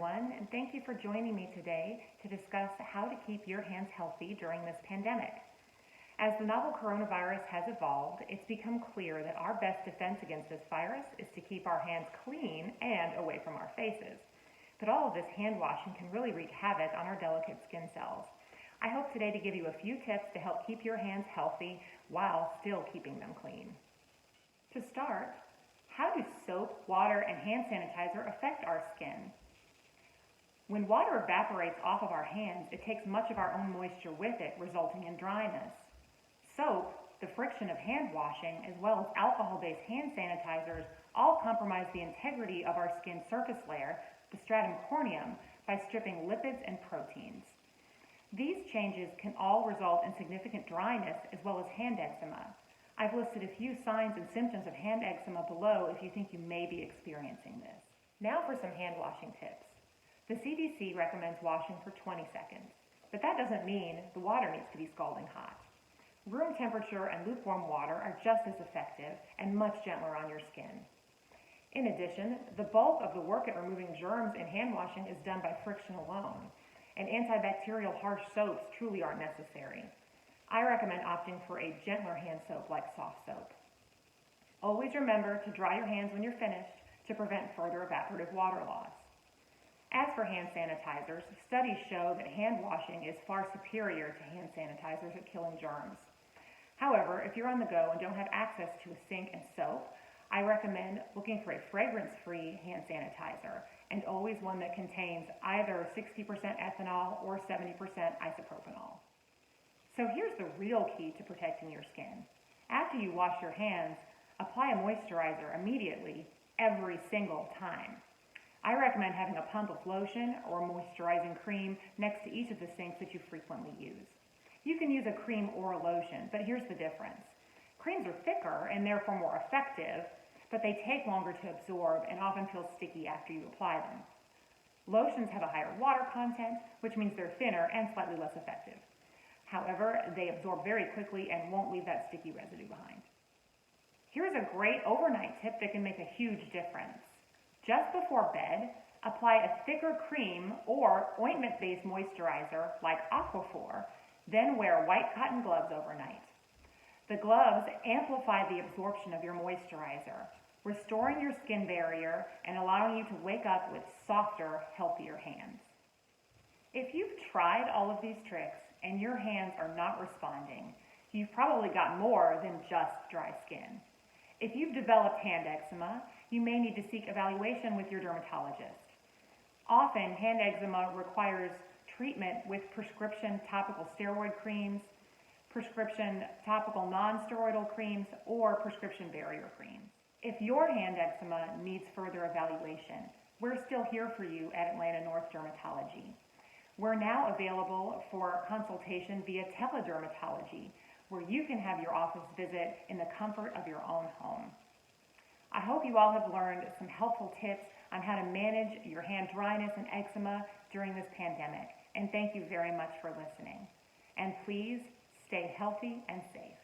everyone, and thank you for joining me today to discuss how to keep your hands healthy during this pandemic. As the novel coronavirus has evolved, it's become clear that our best defense against this virus is to keep our hands clean and away from our faces. But all of this hand washing can really wreak havoc on our delicate skin cells. I hope today to give you a few tips to help keep your hands healthy while still keeping them clean. To start, how do soap, water, and hand sanitizer affect our skin? When water evaporates off of our hands, it takes much of our own moisture with it, resulting in dryness. Soap, the friction of hand washing, as well as alcohol-based hand sanitizers all compromise the integrity of our skin surface layer, the stratum corneum, by stripping lipids and proteins. These changes can all result in significant dryness as well as hand eczema. I've listed a few signs and symptoms of hand eczema below if you think you may be experiencing this. Now for some hand washing tips. The CDC recommends washing for 20 seconds, but that doesn't mean the water needs to be scalding hot. Room temperature and lukewarm water are just as effective and much gentler on your skin. In addition, the bulk of the work at removing germs in hand washing is done by friction alone, and antibacterial harsh soaps truly aren't necessary. I recommend opting for a gentler hand soap like soft soap. Always remember to dry your hands when you're finished to prevent further evaporative water loss. As for hand sanitizers, studies show that hand washing is far superior to hand sanitizers at killing germs. However, if you're on the go and don't have access to a sink and soap, I recommend looking for a fragrance-free hand sanitizer, and always one that contains either 60% ethanol or 70% isopropanol. So here's the real key to protecting your skin. After you wash your hands, apply a moisturizer immediately every single time. I recommend having a pump of lotion or moisturizing cream next to each of the sinks that you frequently use. You can use a cream or a lotion, but here's the difference. Creams are thicker and therefore more effective, but they take longer to absorb and often feel sticky after you apply them. Lotions have a higher water content, which means they're thinner and slightly less effective. However, they absorb very quickly and won't leave that sticky residue behind. Here's a great overnight tip that can make a huge difference. Just before bed, apply a thicker cream or ointment-based moisturizer like Aquaphor, then wear white cotton gloves overnight. The gloves amplify the absorption of your moisturizer, restoring your skin barrier and allowing you to wake up with softer, healthier hands. If you've tried all of these tricks and your hands are not responding, you've probably got more than just dry skin. If you've developed hand eczema, you may need to seek evaluation with your dermatologist. Often, hand eczema requires treatment with prescription topical steroid creams, prescription topical non-steroidal creams, or prescription barrier creams. If your hand eczema needs further evaluation, we're still here for you at Atlanta North Dermatology. We're now available for consultation via teledermatology, where you can have your office visit in the comfort of your own home. I hope you all have learned some helpful tips on how to manage your hand dryness and eczema during this pandemic, and thank you very much for listening. And please stay healthy and safe.